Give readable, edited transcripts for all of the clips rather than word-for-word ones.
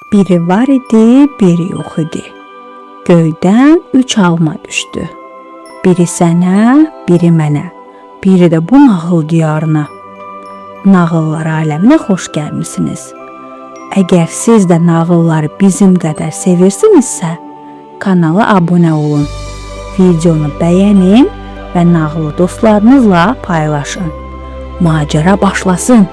Biri var idi, biri yox idi. Göydən 3 alma düşdü. Biri sənə, biri mənə, biri də bu nağıl diyarına. Nağıllar aləminə xoş gəlmisiniz. Əgər siz də nağılları bizim qədər sevirsinizsə, kanala abunə olun, videonu bəyənin və nağılı dostlarınızla paylaşın. Macəra başlasın.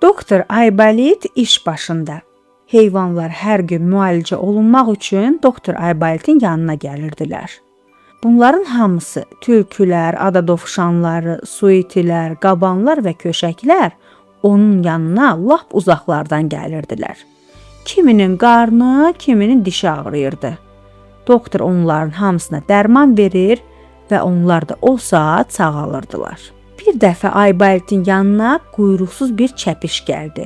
Doktor Aybolit iş başında. Heyvanlar hər gün müalicə olunmaq üçün Doktor Aybolitin yanına gəlirdilər. Bunların hamısı tülkülər, adadovşanları, suitilər, qabanlar və köşəklər onun yanına lap uzaqlardan gəlirdilər. Kiminin qarnı, kiminin dişi ağrıyırdı. Doktor onların hamısına dərman verir və onlar da o saat sağalırdılar. Bir dəfə Aybolitin yanına quyruqsuz bir çəpiş gəldi.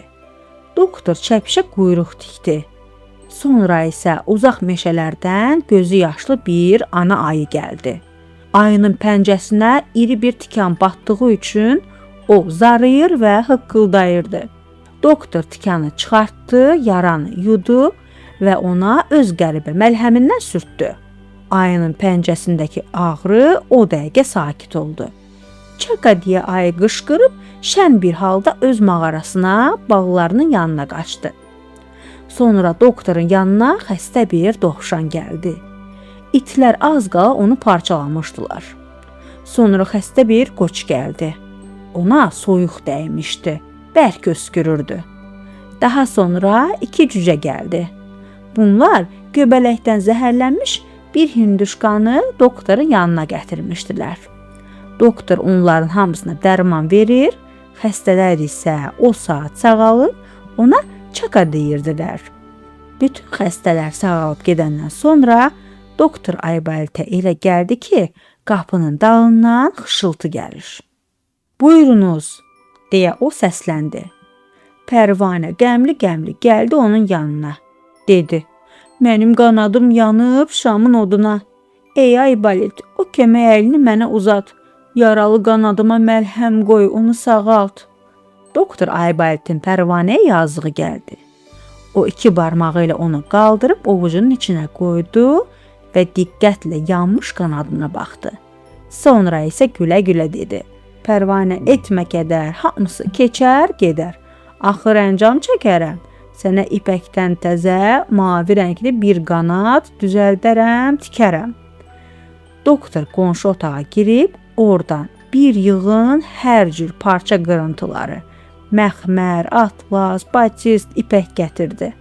Doktor çəpişə quyruq tikdi. Sonra isə uzaq meşələrdən gözü yaşlı bir ana ayı gəldi. Ayının pəncəsinə iri bir tikan batdığı üçün o zarıyır və hıqqıldayırdı. Doktor tikanı çıxartdı, yaranı yudu və ona öz qəribə məlhəmindən sürtdü. Ayının pəncəsindəki ağrı o dəqiqə sakit oldu. Çaka deyə ayı qışqırıb şən bir halda öz mağarasına, balalarının yanına qaçdı. Sonra doktorun yanına xəstə bir dovşan gəldi. İtlər az qala onu parçalamışdılar. Sonra xəstə bir qoç gəldi. Ona soyuq dəymişdi, bərk öskürürdü. Daha sonra 2 cücə gəldi. Bunlar göbələkdən zəhərlənmiş bir hinduşkanı doktorun yanına gətirmişdilər. Doktor onların hamısına dərman verir, xəstələr isə o saat sağalıb ona çaka deyirdilər. Bütün xəstələr sağalıb gedəndən sonra Doktor Aybolitə elə gəldi ki, qapının dalından xışıltı gəlir. "Buyurunuz," deyə o səsləndi. Pərvanə qəmli-qəmli gəldi onun yanına. Dedi: "Mənim qanadım yanıb şamın oduna. Ey Aybolit, o kömək əlini mənə uzat. Yaralı qanadıma məlhəm qoy, onu sağalt." Doktor Aybolitin Pərvanəyə yazığı gəldi. O 2 barmağı ilə onu qaldırıb ovucunun içinə qoydu və diqqətlə yanmış qanadına baxdı. Sonra isə gülə-gülə dedi: "Pərvanə etmə kədər, hamısı keçər, gedər. Axır əncam çəkərəm. Sənə ipəkdən təzə, mavi rəngli bir qanad düzəldərəm, tikərəm." Doktor qonşu otağa girib oradan bir yığın hər cür parça qırıntıları, məxmər, atlas, batist, ipək gətirdi.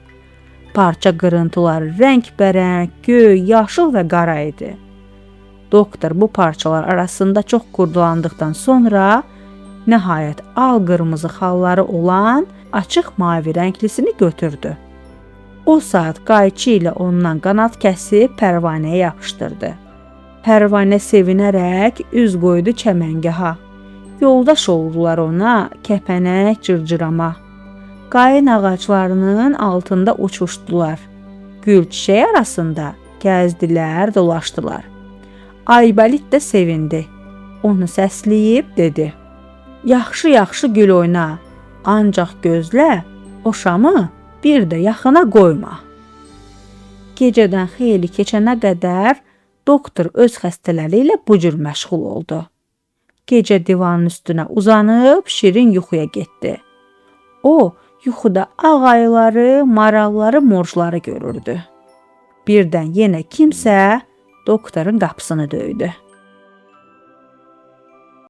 Parça qırıntıları rəngbərəng, göy, yaşıl və qara idi. Doktor bu parçalar arasında çox qurdalandıqdan sonra nəhayət al-qırmızı xalları olan açıq mavi rənglisini götürdü. O saat qayçı ilə ondan qanad kəsib Pərvanəyə yapışdırdı. Pərvanə sevinərək üz qoydu çəməngaha. Yoldaş oldular ona kəpənək, cırcırama. Qayın ağaclarının altında uçuşdular. Gül çiçək arasında gəzdilər, dolaşdılar. Aybolit də sevindi. Onu səsləyib dedi: "Yaxşı-yaxşı gül oyna, ancaq gözlə, o şamı bir də yaxına qoyma." Gecədən xeyli keçənə qədər doktor öz xəstələri ilə bu cür məşğul oldu. Gecə divanın üstünə uzanıb şirin yuxuya getdi. O, yuxuda ağ ayıları, maralları, morjları görürdü. Birdən yenə kimsə doktorun qapısını döydü.